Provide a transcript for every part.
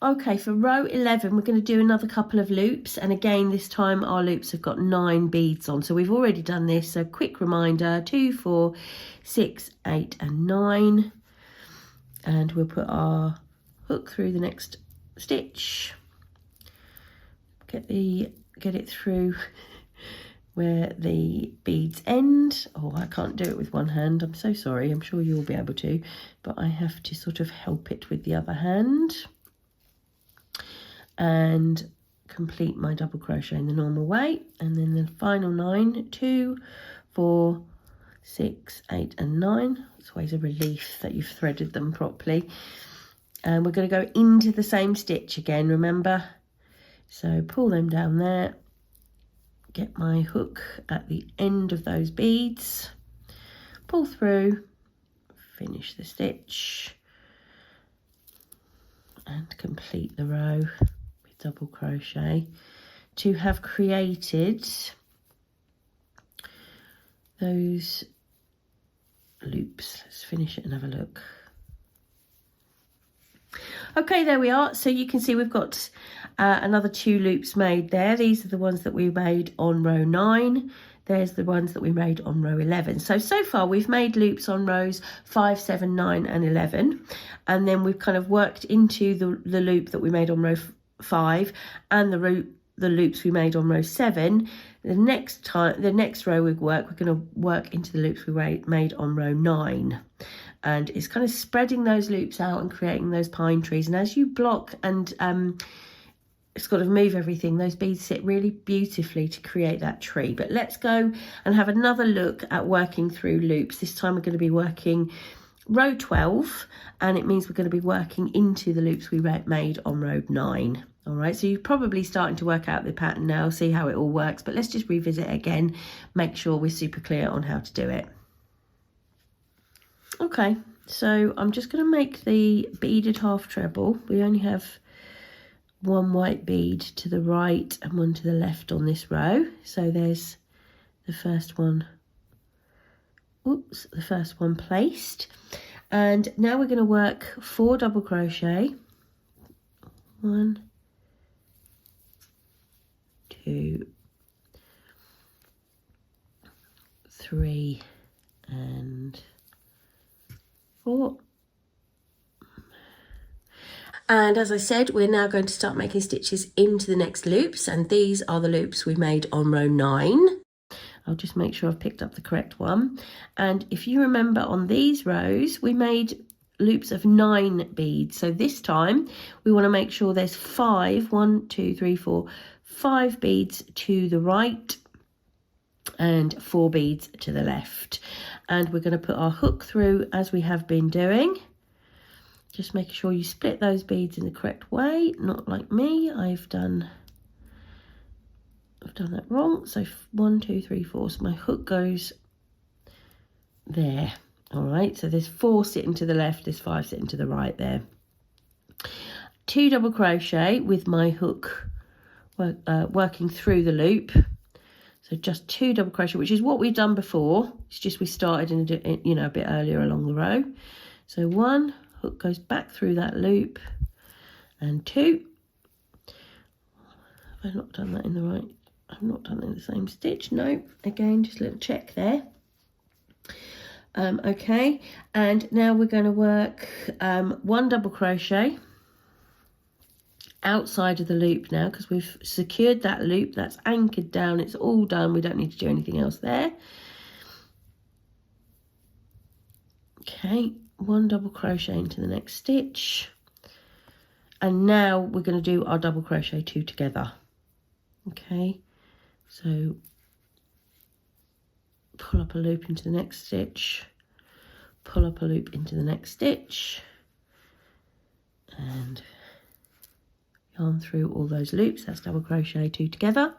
Okay, for row 11, we're going to do another couple of loops. And again, this time our loops have got 9 beads on. So we've already done this. So quick reminder, 2, 4, 6, 8 and 9. And we'll put our hook through the next stitch. Get it through where the beads end. Oh, I can't do it with one hand. I'm so sorry. I'm sure you'll be able to, but I have to sort of help it with the other hand. And complete my double crochet in the normal way. And then the final 9, 2, 4, 6, 8 and 9. It's always a relief that you've threaded them properly. And we're going to go into the same stitch again, remember? So pull them down there. Get my hook at the end of those beads, pull through, finish the stitch and complete the row with double crochet to have created those loops. Let's finish it and have a look. Okay, there we are. So you can see we've got another 2 loops made there. These are the ones that we made on row 9. There's the ones that we made on row 11. So far we've made loops on rows 5, 7, 9 and 11. And then we've kind of worked into the loop that we made on row 5 and the loops we made on row 7. The next row we're going to work into the loops we made on row 9. And it's kind of spreading those loops out and creating those pine trees. And as you block and sort of move everything, those beads sit really beautifully to create that tree. But let's go and have another look at working through loops. This time we're going to be working row 12, and it means we're going to be working into the loops we made on row 9. All right, so you're probably starting to work out the pattern now, see how it all works, but let's just revisit it again, make sure we're super clear on how to do it. Okay, so I'm just going to make the beaded half treble. We only have 1 white bead to the right and 1 to the left on this row. So there's the first one, the first one placed. And now we're going to work 4 double crochet. 1, 2, 3 and 4. And as I said, we're now going to start making stitches into the next loops, and these are the loops we made on row 9. I'll just make sure I've picked up the correct one. And if you remember, on these rows we made loops of 9 beads. So this time we want to make sure there's 5, 1, 2, 3, 4, 5 beads to the right and 4 beads to the left. And we're going to put our hook through as we have been doing. Just making sure you split those beads in the correct way, not like me. I've done that wrong. So 1, 2, 3, 4. So my hook goes there. All right, so there's 4 sitting to the left, there's 5 sitting to the right there. 2 double crochet with my hook working through the loop. So just 2 double crochet, which is what we've done before. It's just we started in a bit earlier along the row. So 1, hook goes back through that loop, and 2. Have I not done that in the right? I've not done it in the same stitch. No, again, just a little check there. Okay, and now we're going to work 1 double crochet outside of the loop now, because we've secured that loop. That's anchored down, it's all done, we don't need to do anything else there. Okay, 1 double crochet into the next stitch, and now we're going to do our double crochet 2 together. Okay, so pull up a loop into the next stitch, pull up a loop into the next stitch, and yarn through all those loops. That's double crochet 2 together.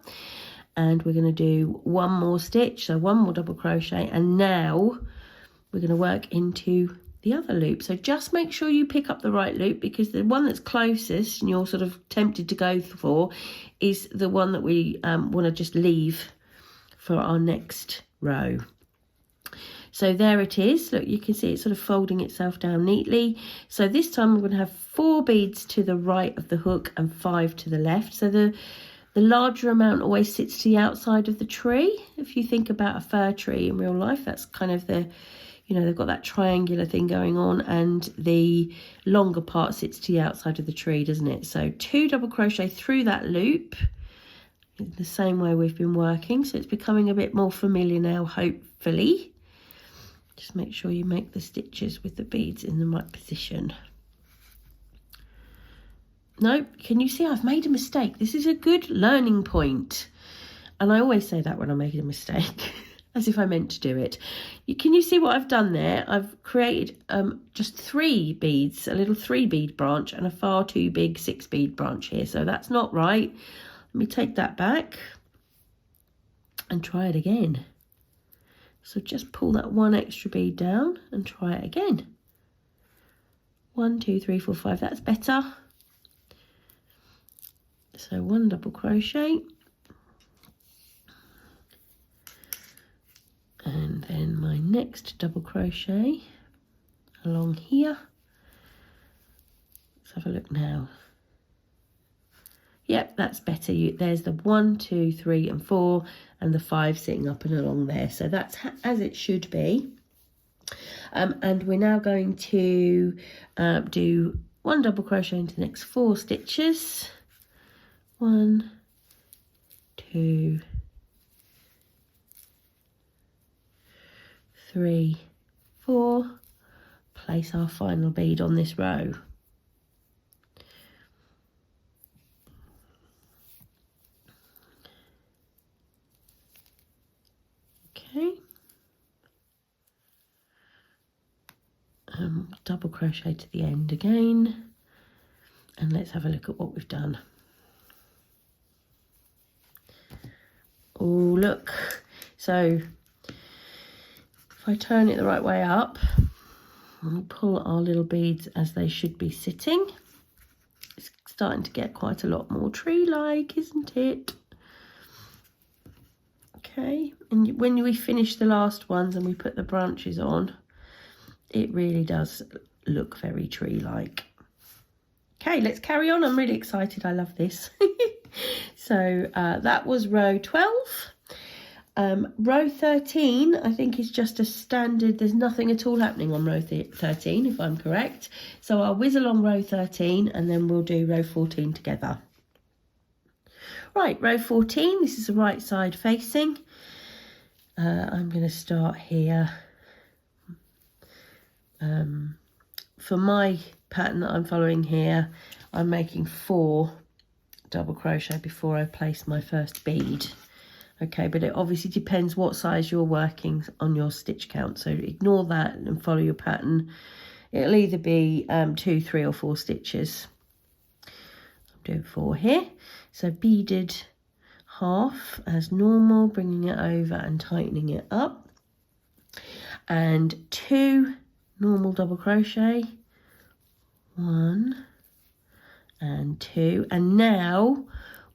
And we're going to do 1 more stitch, so 1 more double crochet, and now we're going to work into the other loop. So just make sure you pick up the right loop, because the one that's closest and you're sort of tempted to go for is the one that we want to just leave for our next row. So there it is. Look, you can see it sort of folding itself down neatly. So this time I'm going to have 4 beads to the right of the hook and 5 to the left. So the larger amount always sits to the outside of the tree. If you think about a fir tree in real life, that's kind of the, you know, they've got that triangular thing going on, and the longer part sits to the outside of the tree, doesn't it? So 2 double crochet through that loop, the same way we've been working. So it's becoming a bit more familiar now, hopefully. Just make sure you make the stitches with the beads in the right position. No, can you see I've made a mistake? This is a good learning point. And I always say that when I'm making a mistake, as if I meant to do it. Can you see what I've done there? I've created just 3 beads, a little 3 bead branch and a far too big 6 bead branch here. So that's not right. Let me take that back and try it again. So just pull that 1 extra bead down and try it again. 1, 2, 3, 4, 5. That's better. So 1 double crochet. And then my next double crochet along here. Let's have a look now. Yep, that's better. There's the 1, 2, 3 and 4 and the 5 sitting up and along there. So that's as it should be. And we're now going to do 1 double crochet into the next 4 stitches. 1, 2, 3, 4. Place our final bead on this row. Okay. Double crochet to the end again, and let's have a look at what we've done. Oh, look. So if I turn it the right way up and pull our little beads as they should be sitting, it's starting to get quite a lot more tree-like, isn't it? Okay, and when we finish the last ones and we put the branches on, it really does look very tree-like. Okay, let's carry on. I'm really excited. I love this. So that was row 12. Row 13, I think, is just a standard. There's nothing at all happening on row 13, if I'm correct. So I'll whiz along row 13 and then we'll do row 14 together. Right, row 14, this is the right side facing. I'm going to start here. For my pattern that I'm following here, I'm making 4 double crochet before I place my first bead. Okay, but it obviously depends what size you're working on your stitch count, so ignore that and follow your pattern. It'll either be 2, 3 or 4 stitches. I'm doing 4 here. So beaded half as normal, bringing it over and tightening it up, and 2 normal double crochet, 1 and 2, and now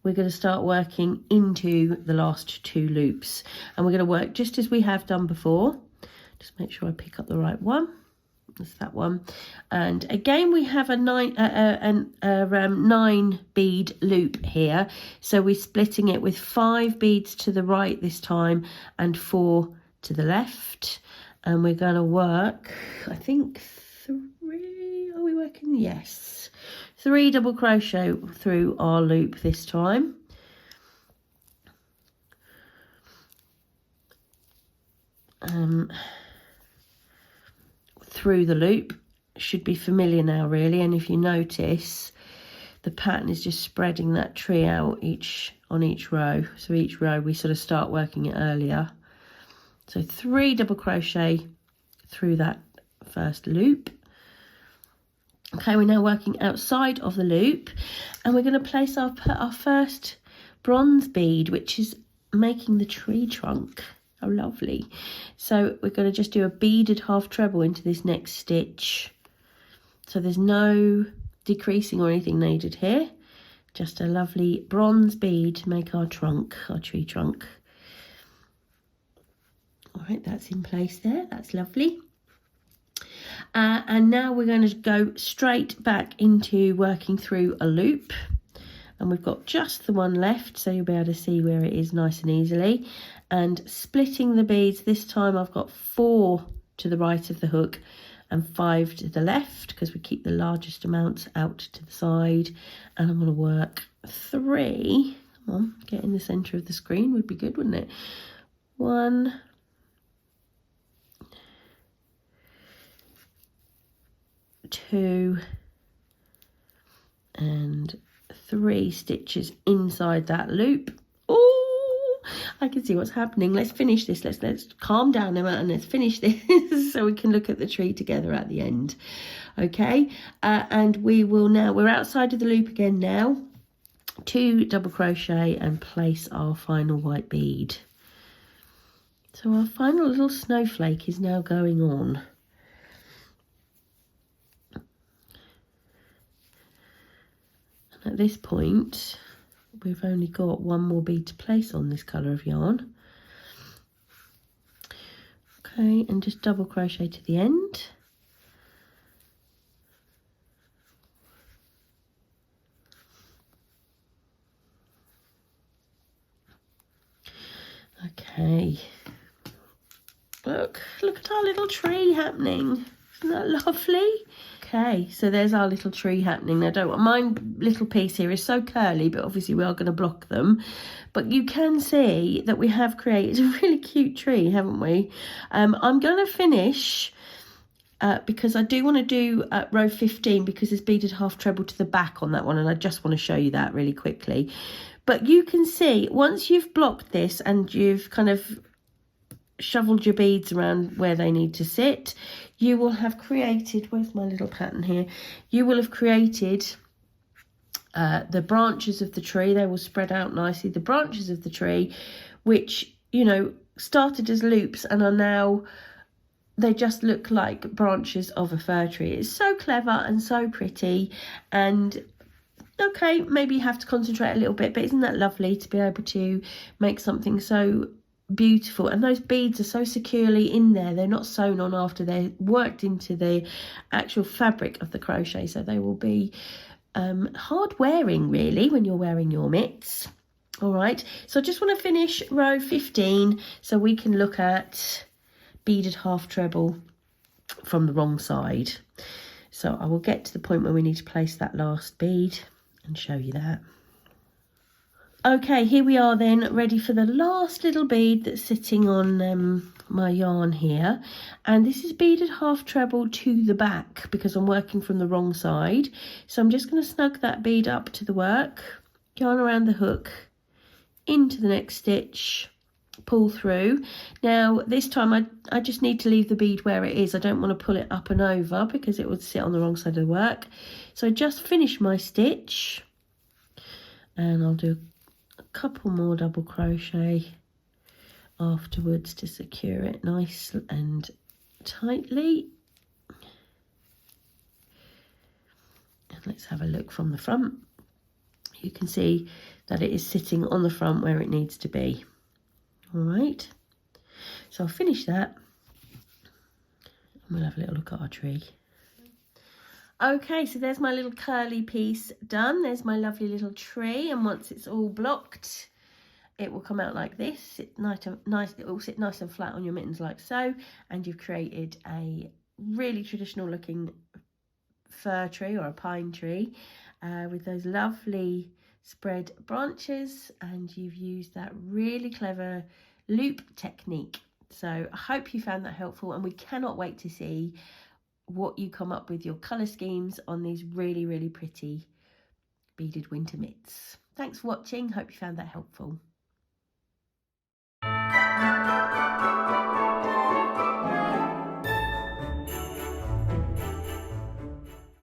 we're going to start working into the last 2 loops, and we're going to work just as we have done before. Just make sure I pick up the right one. That's that one. And again, we have a 9 bead loop here, so we're splitting it with 5 beads to the right this time and 4 to the left, and we're going to work, I think 3. Are we working? Yes, 3 double crochet through our loop this time. Through the loop should be familiar now, really, and if you notice, the pattern is just spreading that tree out on each row. So each row we sort of start working it earlier. So 3 double crochet through that first loop. Okay, we're now working outside of the loop, and we're going to place our first bronze bead, which is making the tree trunk. Oh, lovely. So we're going to just do a beaded half treble into this next stitch. So there's no decreasing or anything needed here. Just a lovely bronze bead to make our trunk, our tree trunk. All right, that's in place there. That's lovely. And now we're going to go straight back into working through a loop. And we've got just the one left, so you'll be able to see where it is nice and easily. And splitting the beads, this time I've got 4 to the right of the hook and 5 to the left, because we keep the largest amounts out to the side. And I'm going to work 3. Come on, get in the centre of the screen would be good, wouldn't it? 1, 2, and 3 stitches inside that loop. Oh, I can see what's happening. Let's finish this. Let's calm down, Emma, and let's finish this so we can look at the tree together at the end. Okay, and we will now, we're outside of the loop again now. 2 double crochet and place our final white bead. So our final little snowflake is now going on. At this point, we've only got 1 more bead to place on this colour of yarn. Okay, and just double crochet to the end. Okay, look at our little tree happening. Isn't that lovely? Okay, so there's our little tree happening. Now, my little piece here is so curly, but obviously we are going to block them. But you can see that we have created a really cute tree, haven't we? I'm going to finish, because I do want to do row 15, because there's beaded half treble to the back on that one, and I just want to show you that really quickly. But you can see, once you've blocked this and you've kind of shoveled your beads around where they need to sit, you will have created, where's my little pattern here, you will have created the branches of the tree. They will spread out nicely, the branches of the tree, which, you know, started as loops and are now, they just look like branches of a fir tree. It's so clever and so pretty. And okay, maybe you have to concentrate a little bit, but isn't that lovely to be able to make something so beautiful? And those beads are so securely in there, they're not sewn on after, they're worked into the actual fabric of the crochet, so they will be hard wearing really when you're wearing your mitts. All right, so I just want to finish row 15 so we can look at beaded half treble from the wrong side. So I will get to the point where we need to place that last bead and show you that. Okay, here we are then, ready for the last little bead that's sitting on my yarn here. And this is beaded half treble to the back because I'm working from the wrong side. So I'm just going to snug that bead up to the work, yarn around the hook, into the next stitch, pull through. Now this time I just need to leave the bead where it is. I don't want to pull it up and over because it would sit on the wrong side of the work. So I just finish my stitch and I'll do a couple more double crochet afterwards to secure it nice and tightly. And let's have a look from the front. You can see that it is sitting on the front where it needs to be. All right, so I'll finish that and we'll have a little look at our tree. Okay, so there's my little curly piece done. There's my lovely little tree, and once it's all blocked, it will come out like this. It will sit nice and flat on your mittens like so, and you've created a really traditional looking fir tree or a pine tree with those lovely spread branches, and you've used that really clever loop technique. So I hope you found that helpful, and we cannot wait to see what you come up with your colour schemes on these really, really pretty beaded winter mitts. Thanks for watching. Hope you found that helpful.